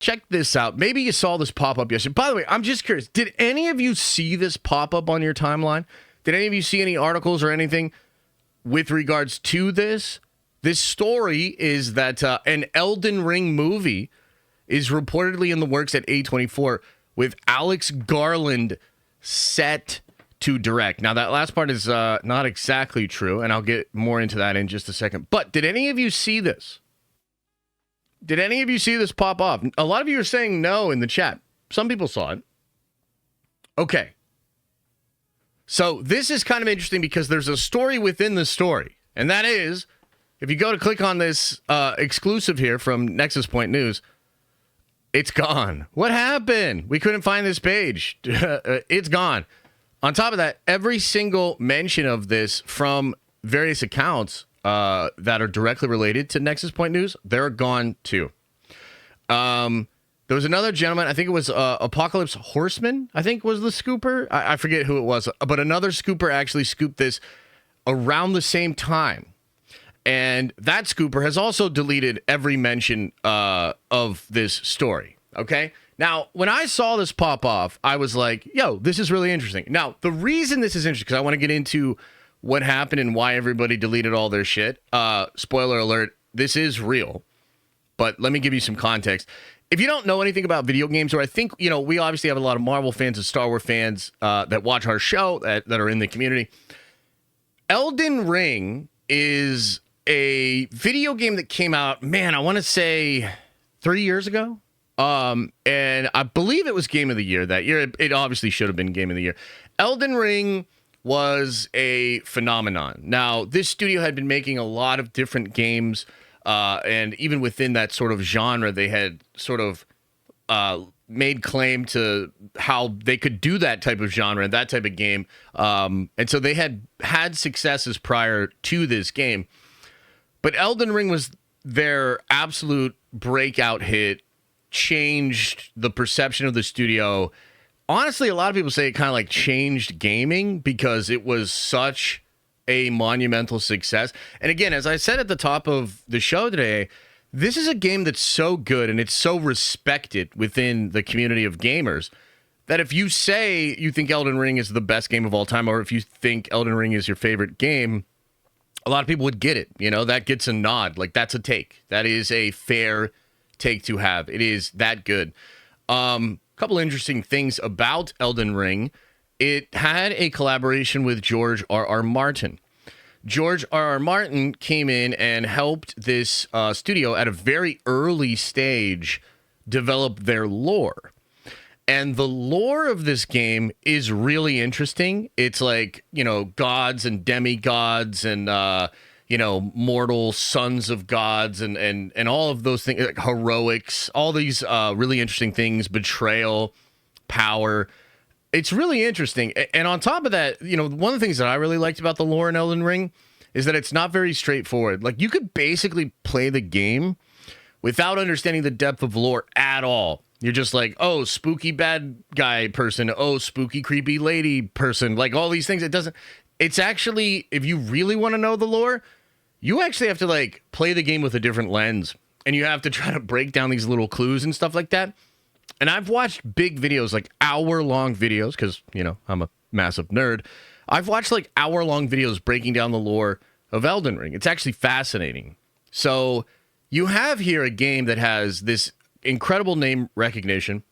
check this out. Maybe you saw this pop up yesterday. By the way, I'm just curious. Did any of you see this pop up on your timeline? Did any of you see any articles or anything with regards to this? This story is that an Elden Ring movie is reportedly in the works at A24 with Alex Garland set to direct. Now, that last part is not exactly true, and I'll get more into that in just a second. But did any of you see this? Did any of you see this pop up? A lot of you are saying no in the chat. Some people saw it. Okay. So this is kind of interesting because there's a story within the story. And that is, if you go to click on this exclusive here from Nexus Point News, it's gone. What happened? We couldn't find this page. It's gone. On top of that, every single mention of this from various accounts that are directly related to Nexus Point News, they're gone too. There was another gentleman, I think it was Apocalypse Horseman, I think was the scooper. I forget who it was, but another scooper actually scooped this around the same time. And that scooper has also deleted every mention of this story, okay? Now, when I saw this pop off, I was like, yo, this is really interesting. Now, the reason this is interesting, because I want to get into what happened and why everybody deleted all their shit. Spoiler alert, this is real. But let me give you some context. If you don't know anything about video games, or I think, you know, we obviously have a lot of Marvel fans and Star Wars fans that watch our show that are in the community. Elden Ring is a video game that came out, man, I want to say 3 years ago. And I believe it was Game of the Year that year. It obviously should have been Game of the Year. Elden Ring was a phenomenon. Now, this studio had been making a lot of different games, and even within that sort of genre, they had sort of made claim to how they could do that type of genre and that type of game. And so they had successes prior to this game. But Elden Ring was their absolute breakout hit, changed the perception of the studio. Honestly, a lot of people say it kind of like changed gaming because it was such a monumental success. And again, as I said at the top of the show today, this is a game that's so good and it's so respected within the community of gamers that if you say you think Elden Ring is the best game of all time, or if you think Elden Ring is your favorite game, a lot of people would get it. You know, that gets a nod. Like, that's a take. That is a fair take to have. It is that good. Couple interesting things about Elden Ring. It had a collaboration with George R.R. Martin. George R.R. Martin came in and helped this studio at a very early stage develop their lore. And the lore of this game is really interesting. It's like, you know, gods and demigods and, you know, mortal sons of gods and all of those things, like heroics, all these really interesting things, betrayal, power. It's really interesting. And on top of that, you know, one of the things that I really liked about the lore in Elden Ring is that it's not very straightforward. Like, you could basically play the game without understanding the depth of lore at all. You're just like, oh, spooky bad guy person. Oh, spooky creepy lady person. Like, all these things. It's actually, if you really want to know the lore, you actually have to, like, play the game with a different lens. And you have to try to break down these little clues and stuff like that. And I've watched big videos, like hour-long videos, because, you know, I'm a massive nerd. I've watched, like, hour-long videos breaking down the lore of Elden Ring. It's actually fascinating. So you have here a game that has this incredible name recognition.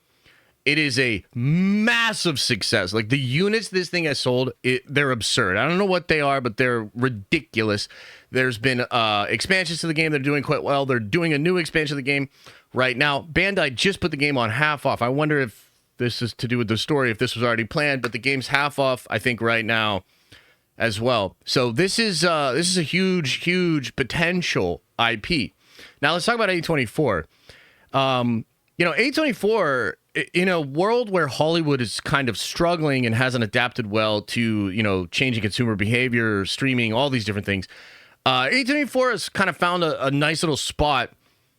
It is a massive success. Like, the units this thing has sold, they're absurd. I don't know what they are, but they're ridiculous. There's been expansions to the game that are doing quite well. They're doing a new expansion of the game right now. Bandai just put the game on half off. I wonder if this is to do with the story, if this was already planned, but the game's half off, I think, right now as well. So this is a huge, huge potential IP. Now let's talk about A24. You know, A24, in a world where Hollywood is kind of struggling and hasn't adapted well to, you know, changing consumer behavior, streaming, all these different things, A24 has kind of found a nice little spot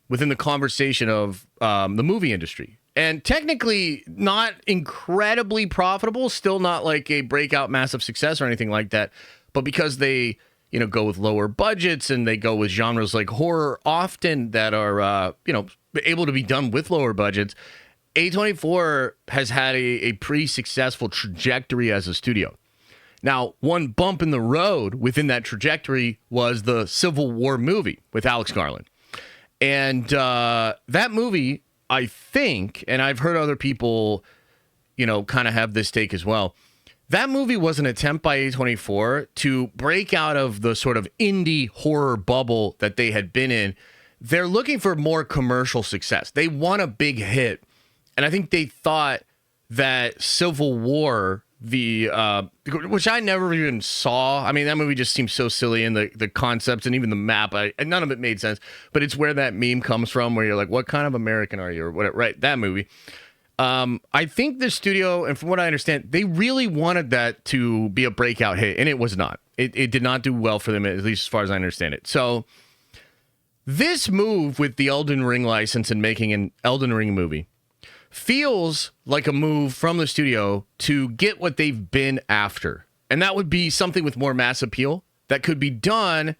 within the conversation of the movie industry. And technically not incredibly profitable, still not like a breakout massive success or anything like that. But because they go with lower budgets, and they go with genres like horror often that are, able to be done with lower budgets. A24 has had a pretty successful trajectory as a studio. Now, one bump in the road within that trajectory was the Civil War movie with Alex Garland. And that movie, I think, and I've heard other people, kind of have this take as well, that movie was an attempt by A24 to break out of the sort of indie horror bubble that they had been in. They're looking for more commercial success. They want a big hit. And I think they thought that Civil War, which I never even saw. I mean, that movie just seems so silly, and the concepts and even the map, and none of it made sense. But it's where that meme comes from, where you're like, what kind of American are you? Or whatever, right? That movie. I think the studio, and from what I understand, they really wanted that to be a breakout hit, and it was not. It did not do well for them, at least as far as I understand it. So this move with the Elden Ring license and making an Elden Ring movie feels like a move from the studio to get what they've been after. And that would be something with more mass appeal that could be done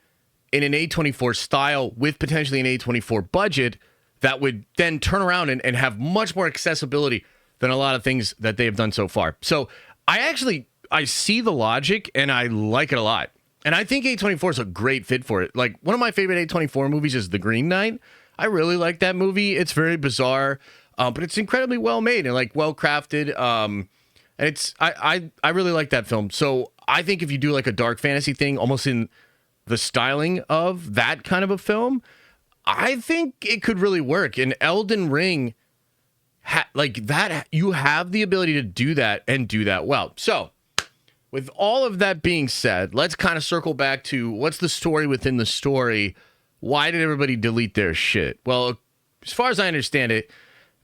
in an A24 style with potentially an A24 budget that would then turn around and have much more accessibility than a lot of things that they have done so far. So I see the logic, and I like it a lot. And I think A24 is a great fit for it. Like, one of my favorite A24 movies is The Green Knight. I really like that movie. It's very bizarre, but it's incredibly well made and well crafted. And I really like that film. So I think if you do like a dark fantasy thing, almost in the styling of that kind of a film, I think it could really work. And Elden Ring, you have the ability to do that and do that well. So with all of that being said, let's kind of circle back to what's the story within the story. Why did everybody delete their shit? Well, as far as I understand it,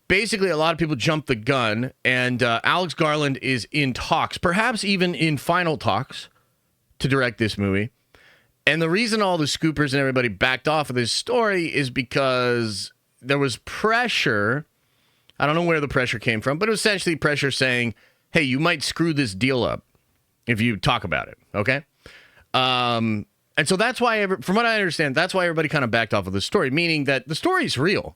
basically a lot of people jumped the gun, and Alex Garland is in talks, perhaps even in final talks, to direct this movie. And the reason all the scoopers and everybody backed off of this story is because there was pressure. I don't know where the pressure came from, but it was essentially pressure saying, hey, you might screw this deal up if you talk about it, okay? And so that's why, from what I understand, that's why everybody kind of backed off of the story, meaning that the story's real.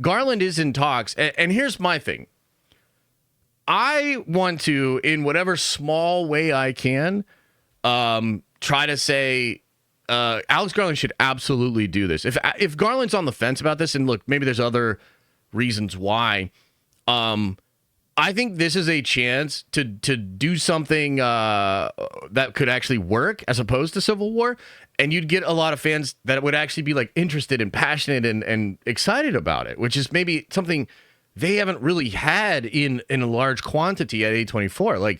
Garland is in talks, and here's my thing. I want to, in whatever small way I can, try to say, Alex Garland should absolutely do this. If Garland's on the fence about this, and look, maybe there's other reasons why, I think this is a chance to do something that could actually work as opposed to Civil War, and you'd get a lot of fans that would actually be interested and passionate and excited about it, which is maybe something they haven't really had in a large quantity at A24.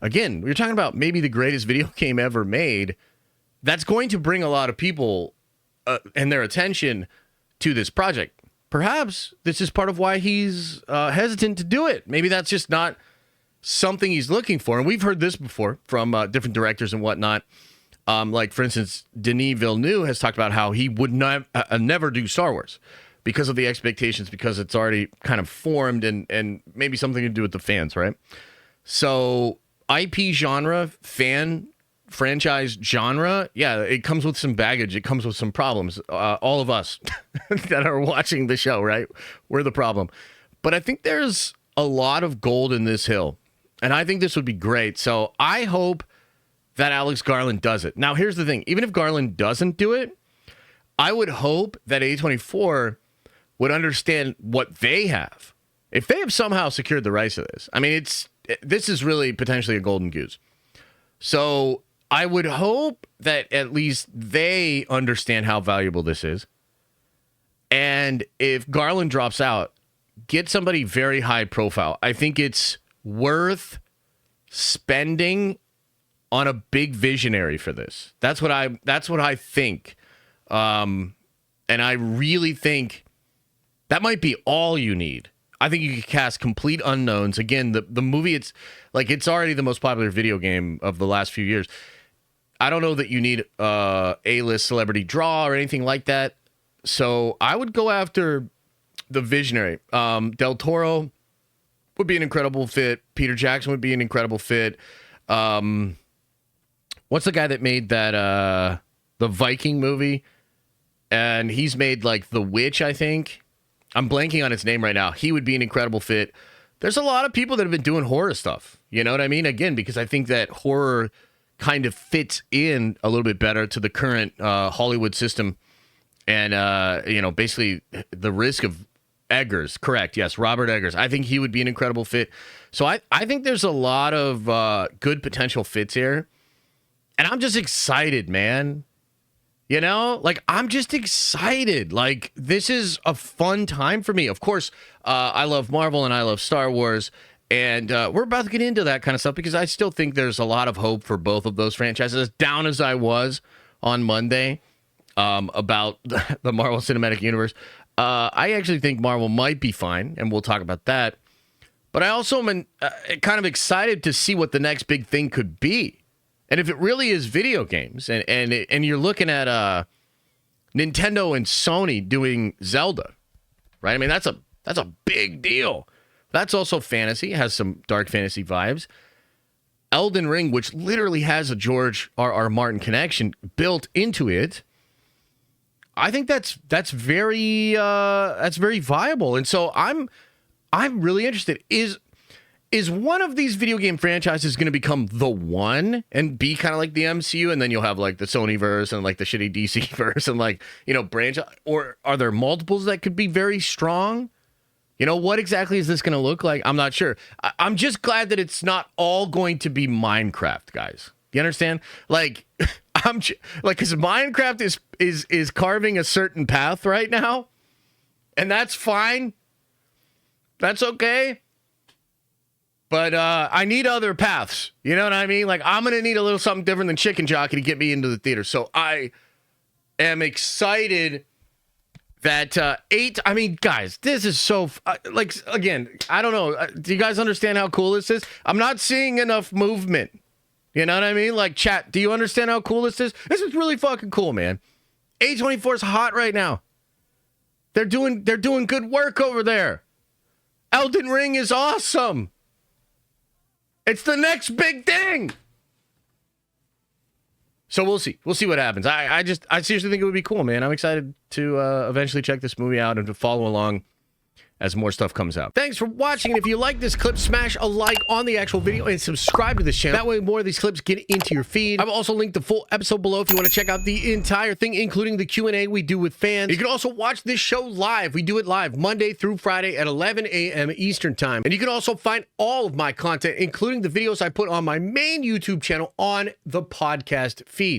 Again, we're talking about maybe the greatest video game ever made. That's going to bring a lot of people and their attention to this project. Perhaps this is part of why he's hesitant to do it. Maybe that's just not something he's looking for. And we've heard this before from different directors and whatnot. For instance, Denis Villeneuve has talked about how he would not never do Star Wars because of the expectations, because it's already kind of formed and maybe something to do with the fans, right? So IP genre, franchise genre, yeah, it comes with some baggage. It comes with some problems. All of us that are watching the show, right? We're the problem. But I think there's a lot of gold in this hill. And I think this would be great. So I hope that Alex Garland does it. Now, here's the thing. Even if Garland doesn't do it, I would hope that A24 would understand what they have. If they have somehow secured the rights to this, I mean, this is really potentially a golden goose. So I would hope that at least they understand how valuable this is. And if Garland drops out, get somebody very high profile. I think it's worth spending on a big visionary for this. That's what I think. And I really think that might be all you need. I think you could cast complete unknowns. Again, the movie, it's already the most popular video game of the last few years. I don't know that you need A-list celebrity draw or anything like that. So I would go after the visionary. Del Toro would be an incredible fit. Peter Jackson would be an incredible fit. What's the guy that made that the Viking movie, and he's made like The Witch, I think. I'm blanking on its name right now. He would be an incredible fit. There's a lot of people that have been doing horror stuff. You know what I mean? Again, because I think that horror kind of fits in a little bit better to the current Hollywood system. And, basically the risk of Eggers. Correct. Yes. Robert Eggers. I think he would be an incredible fit. So I think there's a lot of good potential fits here. And I'm just excited, man. You know, like, I'm just excited. Like, this is a fun time for me. Of course, I love Marvel and I love Star Wars. And we're about to get into that kind of stuff because I still think there's a lot of hope for both of those franchises. As down as I was on Monday about the Marvel Cinematic Universe, I actually think Marvel might be fine, and we'll talk about that. But I also am kind of excited to see what the next big thing could be. And if it really is video games, and you're looking at Nintendo and Sony doing Zelda, right? I mean, that's a big deal. That's also fantasy, has some dark fantasy vibes. Elden Ring, which literally has a George R.R. Martin connection built into it, I think that's very viable. And so I'm really interested. Is one of these video game franchises going to become the one and be kind of like the MCU, and then you'll have like the Sony verse and like the shitty DC verse and like, branch, or are there multiples that could be very strong? What exactly is this going to look like? I'm not sure. I'm just glad that it's not all going to be Minecraft, guys. You understand? Like, because Minecraft is carving a certain path right now, and that's fine. That's okay. But I need other paths. You know what I mean? Like, I'm going to need a little something different than Chicken Jockey to get me into the theater. So I am excited that guys, this is so, again, I don't know. Do you guys understand how cool this is? I'm not seeing enough movement. You know what I mean? Like, chat, do you understand how cool this is? This is really fucking cool, man. A24 is hot right now. They're doing good work over there. Elden Ring is awesome. It's the next big thing. So we'll see. We'll see what happens. I seriously think it would be cool, man. I'm excited to eventually check this movie out and to follow along as more stuff comes out. Thanks for watching. And if you like this clip, smash a like on the actual video and subscribe to this channel. That way more of these clips get into your feed. I've also linked the full episode below if you want to check out the entire thing, including the Q&A we do with fans. You can also watch this show live. We do it live Monday through Friday at 11 a.m. Eastern time. And you can also find all of my content, including the videos I put on my main YouTube channel, on the podcast feed.